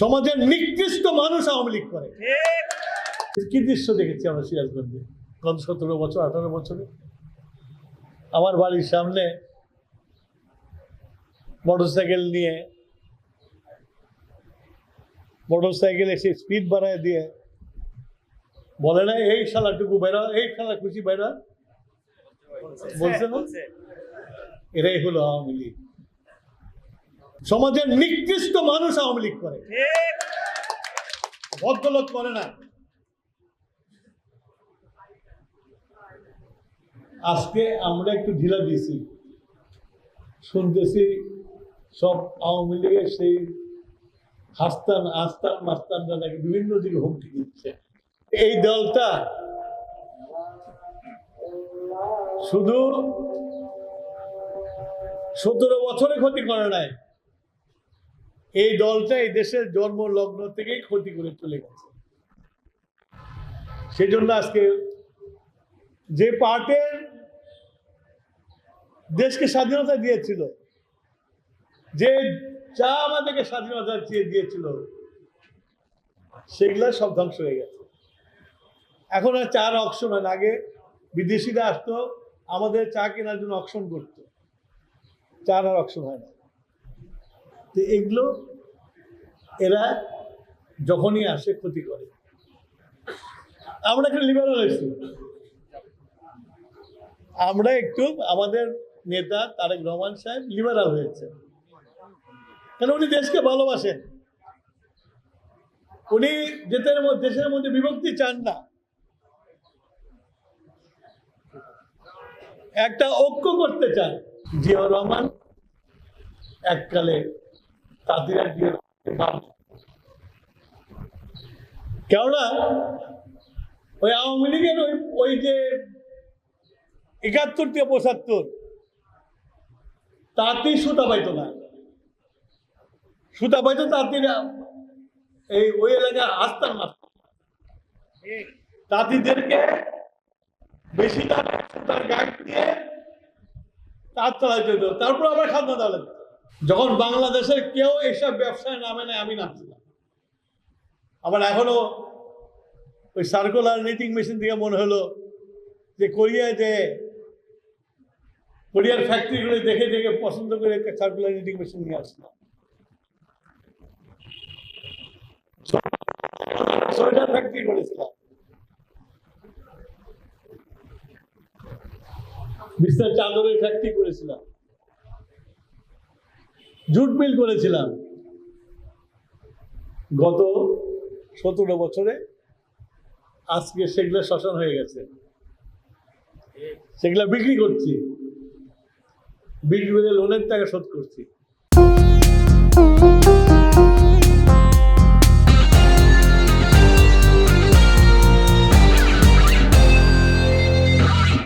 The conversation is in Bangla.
সমাজের নিকৃষ্ট মানুষ আওয়ামী লীগ করে। কি দৃশ্য দেখেছি আমরা সিরাজগঞ্জে গত 17 বছর 18 বছরে। আমার বাড়ির সামনে মোটরসাইকেল এসে স্পিড বাড়ায় দিয়ে বলে না এই শালাটুকু বেড়া, এই শালা খুশি বেড়া, বলছে না? এরাই হলো আওয়ামী লীগ। সমাজের নিকৃষ্ট মানুষ আওয়ামী লীগ করে, ভদ্রলোক করে না। আজকে আমরা একটু ঢিলা দিয়েছি, শুনতেছি সব আওয়ামী লীগের সেই আস্তান মাস্তানরা নাকি বিভিন্ন দিকে হুমকি দিচ্ছে। এই দলটা শুধু 17 বছরে ক্ষতি করে নাই, এই দলটা এই দেশের জন্ম লগ্ন থেকেই ক্ষতি করে চলে গেছে। সেজন্য আজকে যে পার্টির দেশকে স্বাধীনতা দিয়েছিল, যে যা আমাদেরকে স্বাধীনতা দিয়েছিল, সেগুলা সব ধ্বংস হয়ে গেছে। এখন আর চার অকশন হয় না। আগে বিদেশিরা আসতো আমাদের চা কেনার জন্য অকশন করতো, চার আর অকশন হয় না। তো এগুলো এরা যখনই আসে ক্ষতি করে। আমরা একটু লিবারাল এসছি, আমরা একটু আমাদের নেতা তারেক রহমান সাহেব লিবারাল হয়েছে, কারণ উনি দেশকে ভালোবাসেন। উনি দেশের মধ্যে বিভক্তি চান না, একটা ঐক্য করতে চান। জিয়াউর রহমান এককালে তাঁতিরা কেননা ওই আওয়ামী লীগের ওই যে 71 থেকে 75 তাঁতি সুতা পাইতো না, সুতা পাইতো তাঁতিরা ওই এলাকায় আসতাম না। তাঁতিদেরকে বেশি দামে সুতার গাইড দিয়ে তাঁত চালাইতে হতো, তারপর আবার খাদ্য দাঁড়াত। যখন বাংলাদেশের কেউ এইসব ব্যবসায় নামে নেয়, আমি নামছিলাম। আবার এখনো ওই সার্কুলার নিটিং মেশিন থেকে মনে হলো যে কোরিয়ার ফ্যাক্টরিগুলো দেখে দেখে পছন্দ করে সার্কুলার নিটিং মেশিন নিয়ে আসলাম। সোয়েটার ফ্যাক্টরি করেছিলাম, বিস্তার চাদরের ফ্যাক্টরি করেছিলাম, জুট মিল করেছিলাম। গত 17 বছরে আজকে সেগুলো শ্মশান হয়ে গেছে। সেগুলো বিক্রি করছি, বিক্রি করে লোনের টাকা শোধ করছি।